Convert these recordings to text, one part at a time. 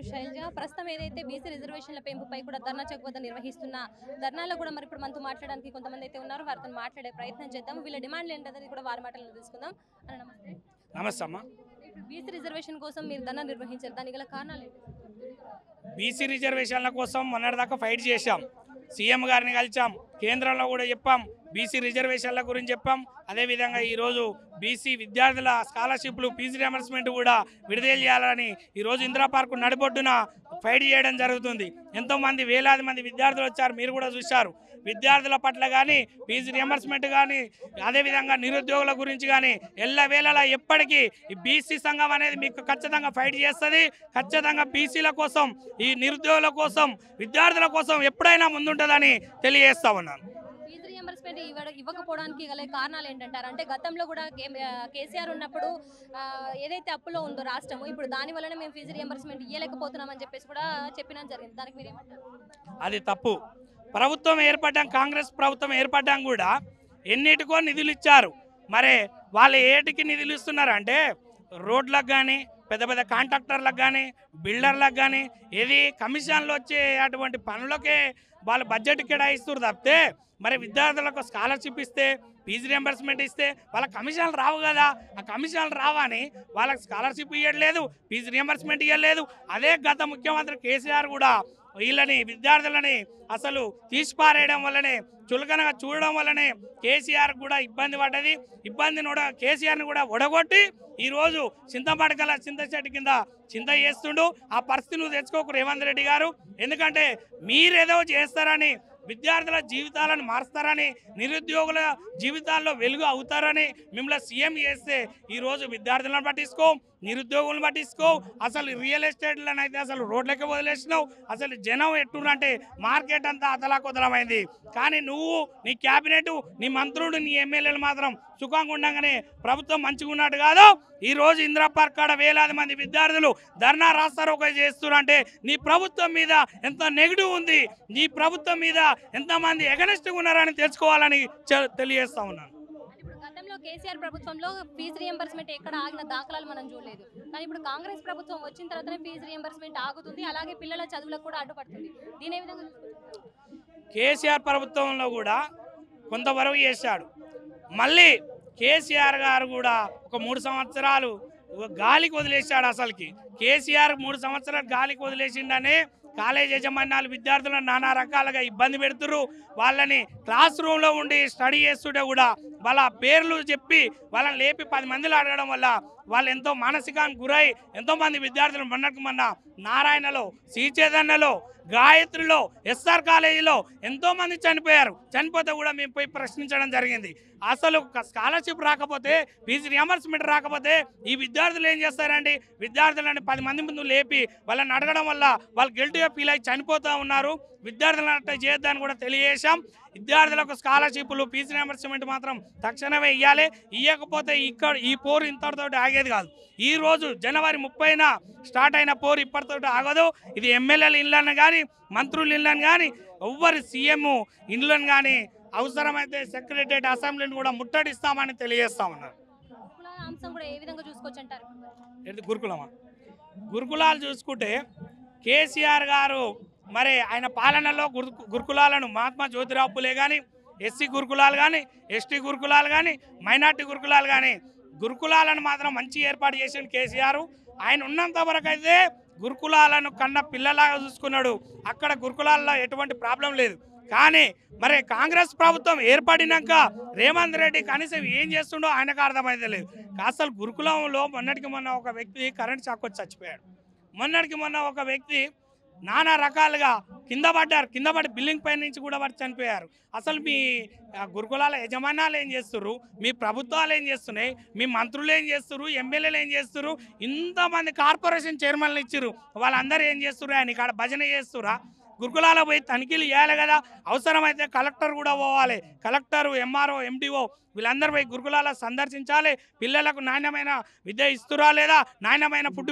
నేను శైలజ. ప్రస్తుతం ఏదైతే బీసీ రిజర్వేషన్ల పెంపుపై కూడా ధర్నా చౌక్ వద్ద నిర్వహిస్తున్న ధర్నాలో కూడా మరి ఇప్పుడు మనతో మాట్లాడడానికి కొంతమంది అయితే ఉన్నారు. వారితో మాట్లాడే ప్రయత్నం చేద్దాం. వీళ్ళ డిమాండ్లు ఏంటనేది కూడా వారి మాటల్లో తెలుసుకుందాం. అన్న నమస్తే. నమస్తే అమ్మ. ఇప్పుడు బీసీ రిజర్వేషన్ కోసం మీరు ధర్నా నిర్వహించారు. దానికి గల కారణాలు ఏంటి? బీసీ రిజర్వేషన్ల కోసం మొన్నటిదాకా ఫైట్ చేశాం. సీఎం గారిని కలిసాం, కేంద్రంలో కూడా చెప్పాం, బీసీ రిజర్వేషన్ల గురించి చెప్పాం. అదేవిధంగా ఈరోజు బీసీ విద్యార్థుల స్కాలర్షిప్లు ఫీజు రియంబర్స్మెంట్ కూడా విడుదల చేయాలని ఈరోజు ఇందిరా పార్కు నడిబొడ్డున ఫైట్ చేయడం జరుగుతుంది. ఎంతోమంది వేలాది మంది విద్యార్థులు వచ్చారు, మీరు కూడా చూశారు. విద్యార్థుల పట్ల కానీ ఫీజు రియంబర్స్మెంట్ కానీ అదేవిధంగా నిరుద్యోగుల గురించి కానీ ఎల్లవేళలా ఎప్పటికీ ఈ బీసీ సంఘం అనేది మీకు ఖచ్చితంగా ఫైట్ చేస్తుంది. ఖచ్చితంగా బీసీల కోసం, ఈ నిరుద్యోగుల కోసం, విద్యార్థుల కోసం ఎప్పుడైనా ముందుంటుందని తెలియజేస్తా ఉన్నాను. ఫీజు రియంబర్స్మెంట్ ఇవ్వకపోవడానికి గల కారణాలు ఏంటంటారు? అంటే గతంలో కూడా కేసీఆర్ ఉన్నప్పుడు ఏదైతే అప్పులో ఉందో రాష్ట్రము, ఇప్పుడు దాని వల్లనే మేము ఫీజు రియంబర్స్మెంట్ ఇవ్వలేకపోతున్నామని చెప్పేసి కూడా చెప్పినా జరిగింది. దానికి మీరు ఏమంటారు? అది తప్పు. ప్రభుత్వం ఏర్పడ్డాం, కాంగ్రెస్ ప్రభుత్వం ఏర్పడ్డాం కూడా ఎన్నిటికో నిధులు ఇచ్చారు. మరి వాళ్ళు ఏటికి నిధులు ఇస్తున్నారు అంటే రోడ్లకు కానీ, పెద్ద పెద్ద కాంట్రాక్టర్లకు కానీ, బిల్డర్లకు కానీ, ఏది కమిషన్లు వచ్చే అటువంటి పనులకే వాళ్ళు బడ్జెట్ కేటాయిస్తారు తప్పితే మరి విద్యార్థులకు స్కాలర్షిప్ ఇస్తే, ఫీజు రియంబర్స్మెంట్ ఇస్తే వాళ్ళ కమిషన్లు రావు కదా. ఆ కమిషన్లు రావని వాళ్ళకి స్కాలర్షిప్ ఇవ్వట్లేదు, ఫీజు రియంబర్స్మెంట్ ఇవ్వలేదు. అదే గత ముఖ్యమంత్రి కేసీఆర్ కూడా వీళ్ళని విద్యార్థులని అసలు తీసిపారేయడం వల్లనే, చులకనగా చూడడం వల్లనే కేసీఆర్ కూడా ఇబ్బంది పడ్డది. కేసీఆర్ని కూడా ఒడగొట్టి ఈరోజు చింతపడకల చింతచెట్టు కింద చింత చేస్తుండు. ఆ పరిస్థితి నువ్వు తెచ్చుకోకు రేవంత్ రెడ్డి గారు. ఎందుకంటే మీరేదో చేస్తారని, విద్యార్థుల జీవితాలను మారుస్తారని, నిరుద్యోగుల జీవితాల్లో వెలుగు అవుతారని మిమ్మల్ని సీఎం చేస్తే ఈరోజు విద్యార్థులను పట్టించుకో, నిరుద్యోగులను పట్టించుకో. అసలు రియల్ ఎస్టేట్లను అయితే అసలు రోడ్లకే వదిలేసినావు. అసలు జనం ఎట్టునంటే మార్కెట్ అంతా అతలాకుతలమైంది. కానీ నువ్వు, నీ క్యాబినెట్, నీ మంత్రులు, నీ ఎమ్మెల్యేలు మాత్రం సుఖంగా ఉండగానే ప్రభుత్వం మంచిగా ఉన్నట్టు కాదు. ఈరోజు ఇందిరా పార్క్ కాడ వేలాది మంది విద్యార్థులు ధర్నా రాస్తారోకో చేస్తున్నారంటే నీ ప్రభుత్వం మీద ఎంత నెగిటివ్ ఉంది, నీ ప్రభుత్వం మీద ఎంతమంది ఎగనెస్ట్గా ఉన్నారని తెలుసుకోవాలని తెలియజేస్తా ఉన్నాను. గతంలో కేసీఆర్ ప్రభుత్వంలో ఫీజు రియంబర్స్మెంట్ ఎక్కడ ఆగిన దాఖలాలు మనం చూడలేదు. కానీ ఇప్పుడు కాంగ్రెస్ ప్రభుత్వం వచ్చిన తర్వాతనే ఫీజు రియంబర్స్మెంట్ ఆగుతుంది. అలాగే పిల్లల చదువులకు కూడా అడ్డుపడుతుంది. దీని ఏ విధంగా కేసీఆర్ ప్రభుత్వంలో కూడా కొంతవరకు చేశాడు. మళ్ళీ కేసీఆర్ గారు కూడా ఒక 3 సంవత్సరాలు గాలికి వదిలేశాడు. అసలుకి కేసీఆర్ 3 సంవత్సరాలు గాలికి వదిలేసిండనే కాలేజ్ యజమాన్యాలు విద్యార్థులను నానా రకాలుగా ఇబ్బంది పెడుతున్నారు. వాళ్ళని క్లాస్ రూమ్లో ఉండి స్టడీ చేస్తుంటే కూడా వాళ్ళ పేర్లు చెప్పి వాళ్ళని లేపి 10 మందిలో అడగడం వల్ల వాళ్ళు ఎంతో మానసికానికి గురై ఎంతోమంది విద్యార్థులు మొన్న నారాయణలో, శ్రీచైతన్యలో, గాయత్రిలో, ఎస్ఆర్ కాలేజీలో ఎంతోమంది చనిపోయారు. చనిపోతే కూడా మేము పోయి ప్రశ్నించడం జరిగింది. అసలు స్కాలర్షిప్ రాకపోతే, ఫీజు రియంబర్స్మెంట్ రాకపోతే ఈ విద్యార్థులు ఏం చేస్తారండి? విద్యార్థులని 10 మంది ముందు లేపి వాళ్ళని అడగడం వల్ల వాళ్ళు గిల్టీగా ఫీల్ అయ్యి చనిపోతూ ఉన్నారు. విద్యార్థులను అట్లా చేయొద్దని కూడా తెలియజేశాం. విద్యార్థులకు స్కాలర్షిప్లు, ఫీజు రియంబర్స్మెంట్ మాత్రం తక్షణమే ఇవ్వాలి. ఇవ్వకపోతే ఈ పోరు ఇంతటితో ఆగేది కాదు. ఈ రోజు జనవరి 30న స్టార్ట్ అయిన పోరు ఇప్పటితో ఆగదు. ఇది ఎమ్మెల్యేల ఇళ్ళను కానీ, మంత్రుల ఇళ్ళను కానీ, ఎవ్వరి సీఎం ఇళ్ళను కానీ అవసరమైతే సెక్రటరియట్, అసెంబ్లీని కూడా ముట్టడిస్తామని తెలియజేస్తా ఉన్నారు. గురుకులమా? గురుకులాలు చూసుకుంటే కేసీఆర్ గారు మరి ఆయన పాలనలో గురుకులాలను మహాత్మా జ్యోతిరావు పులే కానీ, ఎస్సీ గురుకులాలు కానీ, ఎస్టీ గురుకులాలు కానీ, మైనార్టీ గురుకులాలు కానీ గురుకులాలను మాత్రం మంచి ఏర్పాటు చేసిన కేసీఆర్. ఆయన ఉన్నంత వరకు అయితే గురుకులాలను కన్న పిల్లలాగా చూసుకున్నాడు. అక్కడ గురుకులాల్లో ఎటువంటి ప్రాబ్లం లేదు. కానీ మరి కాంగ్రెస్ ప్రభుత్వం ఏర్పడినాక రేవంత్ రెడ్డి కనీసం ఏం చేస్తుండో ఆయనకు అర్థమైతే లేదు. అసలు గురుకులంలో మొన్నటికి మొన్న ఒక వ్యక్తి కరెంట్ షాక్ వచ్చి చచ్చిపోయాడు. మొన్నటికి మొన్న ఒక వ్యక్తి నానా రకాలుగా కింద పడి బిల్డింగ్ పై నుంచి కూడా పడి చనిపోయారు. అసలు మీ గురుకులాల యజమానాలు ఏం చేస్తున్నారు? మీ ప్రభుత్వాలు ఏం చేస్తున్నాయి? మీ మంత్రులు ఏం చేస్తున్నారు? ఎమ్మెల్యేలు ఏం చేస్తున్నారు? ఇంతమంది కార్పొరేషన్ చైర్మన్లు ఇచ్చారు, వాళ్ళందరూ ఏం చేస్తున్నారు? ఆయన ఇక్కడ భజన చేస్తురా? గురుకులాల పోయి తనిఖీలు చేయాలి కదా. అవసరమైతే కలెక్టర్ కూడా పోవాలి. కలెక్టర్, ఎంఆర్ఓ, ఎండిఓ వీళ్ళందరూ పోయి గురుకులాల సందర్శించాలి. పిల్లలకు నాణ్యమైన విద్య ఇస్తురా లేదా, నాణ్యమైన ఫుడ్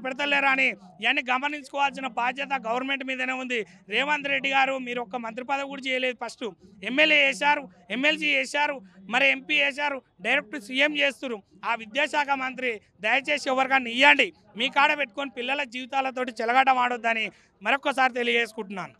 పెడతలేరా అని ఇవన్నీ గమనించుకోవాల్సిన బాధ్యత గవర్నమెంట్ మీదనే ఉంది. రేవంత్ రెడ్డి గారు మీరు ఒక్క మంత్రి పదవి కూడా చేయలేదు. ఫస్ట్ ఎమ్మెల్యే చేశారు, ఎమ్మెల్సీ చేశారు, మరి ఎంపీ చేశారు, డైరెక్ట్ సీఎం చేస్తున్నారు. ఆ విద్యాశాఖ మంత్రి దయచేసి ఎవరికన్నా ఇవ్వండి. మీ కాడ పెట్టుకొని పిల్లల జీవితాలతోటి చెలగాటం ఆడొద్దని మరొక్కసారి తెలియజేసుకుంటున్నాను.